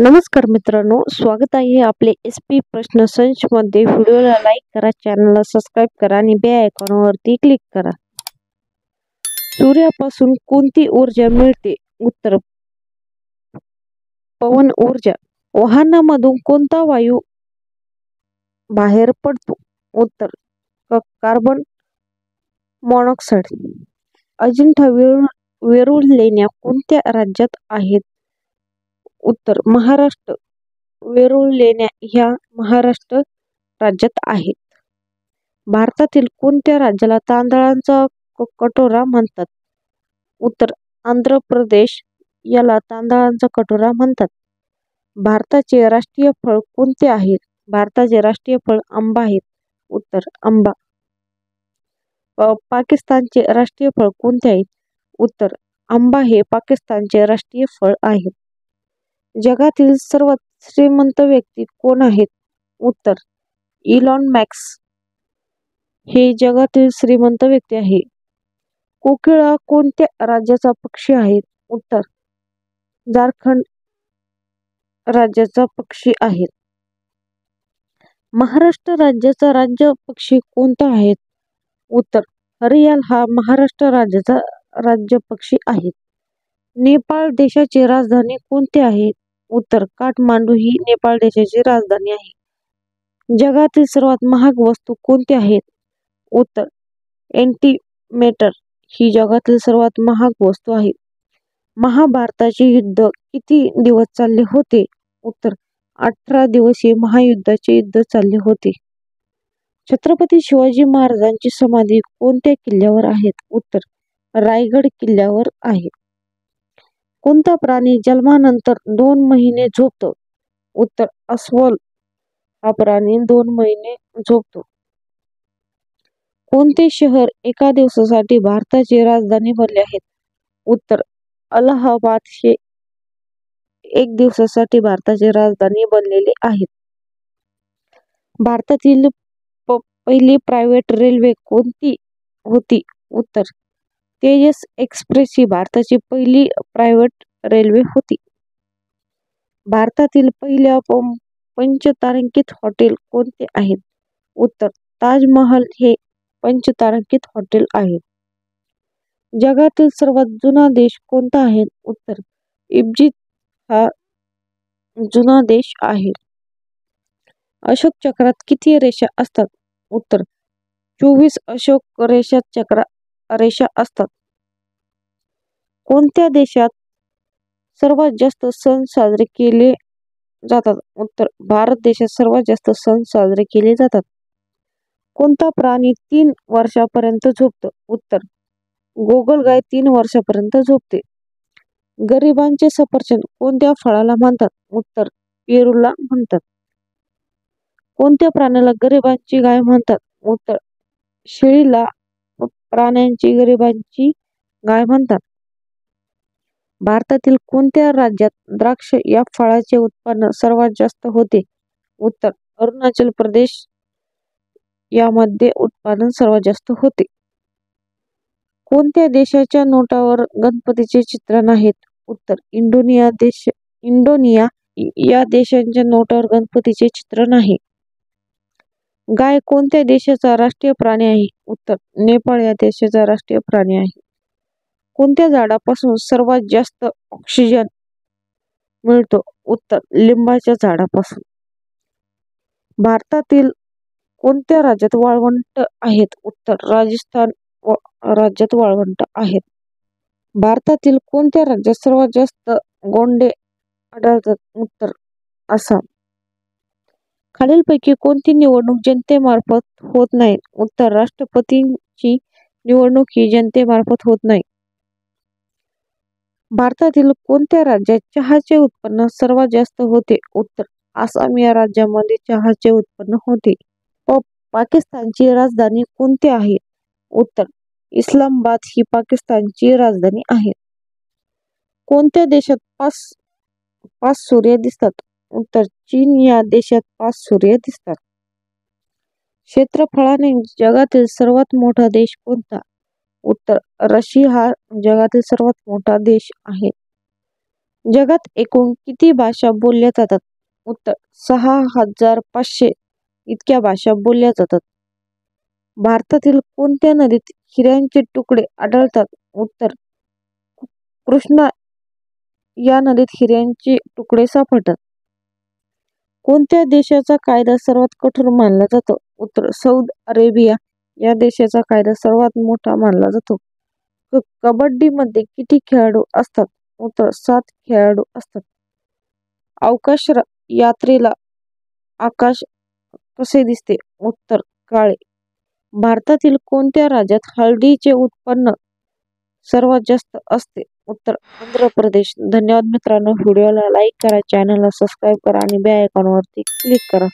नमस्कार मित्रांनो, स्वागत आहे आपले SP प्रश्न संच मध्ये. व्हिडिओला लाईक करा, चॅनलला सबस्क्राईब करा आणि बेल आयकॉनवरती क्लिक करा. सूर्यापासून कोणती ऊर्जा मिळते? उत्तर, पवन ऊर्जा. वाहनामधून कोणता वायू बाहेर पडतो? उत्तर, कार्बन मोनॉक्साईड. अजिंठा वेरूळ लेण्या कोणत्या राज्यात आहेत? उत्तर, महाराष्ट्र. वेरूळ लेण्या ह्या महाराष्ट्र राज्यात आहेत. भारतातील कोणत्या राज्याला तांदळाचा कटोरा म्हणतात? उत्तर, आंध्र प्रदेश याला तांदळाचा कटोरा म्हणतात. भारताचे राष्ट्रीय फळ कोणते आहेत? भारताचे राष्ट्रीय फळ आंबा आहेत. उत्तर, आंबा. पाकिस्तानचे राष्ट्रीय फळ कोणते आहे? उत्तर, आंबा हे पाकिस्तानचे राष्ट्रीय फळ आहे. जगातील सर्वात श्रीमंत व्यक्ती कोण आहेत? उत्तर, इलॉन मस्क हे जगातील श्रीमंत व्यक्ती आहे. कोकिळा कोणत्या राज्याचा पक्षी आहे? उत्तर, झारखंड राज्याचा पक्षी आहे. महाराष्ट्र राज्याचा राज्य पक्षी कोणता आहे? उत्तर, हरियाल हा महाराष्ट्र राज्याचा राज्य पक्षी आहे. नेपाळ देशाची राजधानी कोणती आहे? उत्तर, काठमांडू ही नेपाळ देशाची राजधानी आहे. जगातील सर्वात महाग वस्तू कोणती आहेत? उत्तर, एंटीमेटर ही जगातील सर्वात महाग वस्तू आहे. महाभारताचे युद्ध किती दिवस चालले होते? उत्तर, 18 दिवसीय महायुद्धाचे युद्ध चालले होते. छत्रपती शिवाजी महाराजांची समाधी कोणत्या किल्ल्यावर आहे? उत्तर, रायगड किल्ल्यावर आहे. कोणता प्राणी जन्मानंतर 2 महिने झोपतो? उत्तर, अस्वल हा प्राणी 2 महिने झोपतो. कोणते शहर एका दिवसासाठी भारताची राजधानी बनले आहेत? उत्तर, अलाहाबाद हे 1 दिवसासाठी भारताची राजधानी बनलेले आहेत. भारतातील पहिली प्रायव्हेट रेल्वे कोणती होती? उत्तर, तेजस एक्सप्रेस ही भारताची पहिली प्रायव्हेट रेल्वे होती. भारतातील पहिल्या पंचतारांकित हॉटेल कोणते आहेत? उत्तर, ताजमहल हे पंचतारांकित हॉटेल आहे. जगातील सर्वात जुना देश कोणता आहे? उत्तर, इजिप्त हा जुना देश आहे. अशोक चक्रात किती रेषा असतात? उत्तर, 24 अशोक रेषा असतात. कोणत्या देशात सर्वात जास्त सण साजरे केले जातात? उत्तर, भारत देशात सर्वात जास्त सण साजरे केले जातात. कोणता प्राणी 3 वर्षापर्यंत झोपतो? उत्तर, गोगलगाय 3 वर्षापर्यंत झोपते. गरिबांचे सफरचंद कोणत्या फळाला म्हणतात? उत्तर, पेरूला म्हणतात. कोणत्या प्राण्याला गरिबांची गाय म्हणतात? उत्तर, शेळीला प्राण्यांची गरिबांची गाय म्हणतात. भारतातील कोणत्या राज्यात द्राक्ष या फळाचे उत्पन्न सर्वात जास्त होते? उत्तर, अरुणाचल प्रदेश यामध्ये उत्पादन सर्वात जास्त होते. कोणत्या देशाच्या नोटावर गणपतीचे चित्र नाहीत? उत्तर, इंडोनिया या देशाच्या नोटावर गणपतीचे चित्र नाही. गाय कोणत्या देशाचा राष्ट्रीय प्राणी आहे? उत्तर, नेपाळ या देशाचा राष्ट्रीय प्राणी आहे. कोणत्या झाडापासून सर्वात जास्त ऑक्सिजन मिळतो? उत्तर, लिंबाच्या झाडापासून. भारतातील कोणत्या राज्यात वाळवंट आहेत? उत्तर, राजस्थान राज्यात वाळवंट आहेत. भारतातील कोणत्या राज्यात सर्वात जास्त गोंडे आढळतात? उत्तर, आसाम. खालीलपैकी कोणती निवडणूक जनतेमार्फत होत नाही? उत्तर, राष्ट्रपतींची निवडणूक ही जनतेमार्फत होत नाही. भारतातील कोणत्या राज्यात चहाचे उत्पन्न सर्वात जास्त होते? उत्तर, आसाम या राज्यामध्ये चहाचे उत्पन्न होते. पाकिस्तानची राजधानी कोणती आहे? उत्तर, इस्लामाबाद ही पाकिस्तानची राजधानी आहे. कोणत्या देशात 5 सूर्य दिसतात? उत्तर, चीन या देशात 5 सूर्य दिसतात. क्षेत्रफळाने जगातील सर्वात मोठा देश कोणता? उत्तर, रशिया हा जगातील सर्वात मोठा देश आहे. जगात एकूण किती भाषा बोलल्या जातात? उत्तर 6500 इतक्या भाषा बोलल्या जातात. भारतातील कोणत्या नदीत हिऱ्यांचे तुकडे आढळतात? उत्तर कृष्णा या नदीत हिऱ्यांचे तुकडे सापडतात. कोणत्या देशाचा कायदा सर्वात कठोर मानला जातो? उत्तर सौदी अरेबिया या देशाचा कायदा सर्वात मोठा मानला जातो. कबड्डीमध्ये किती खेळाडू असतात? उत्तर 7 खेळाडू असतात. अवकाश यात्रेला आकाश कसे दिसते? उत्तर काळे. भारतातील कोणत्या राज्यात हळदीचे उत्पन्न सर्वात जास्त असते? उत्तर आंध्र प्रदेश. धन्यवाद मित्रांनो. व्हिडिओला लाईक करा, चॅनलला सबस्क्राईब करा आणि बेल आयकॉनवरती क्लिक करा.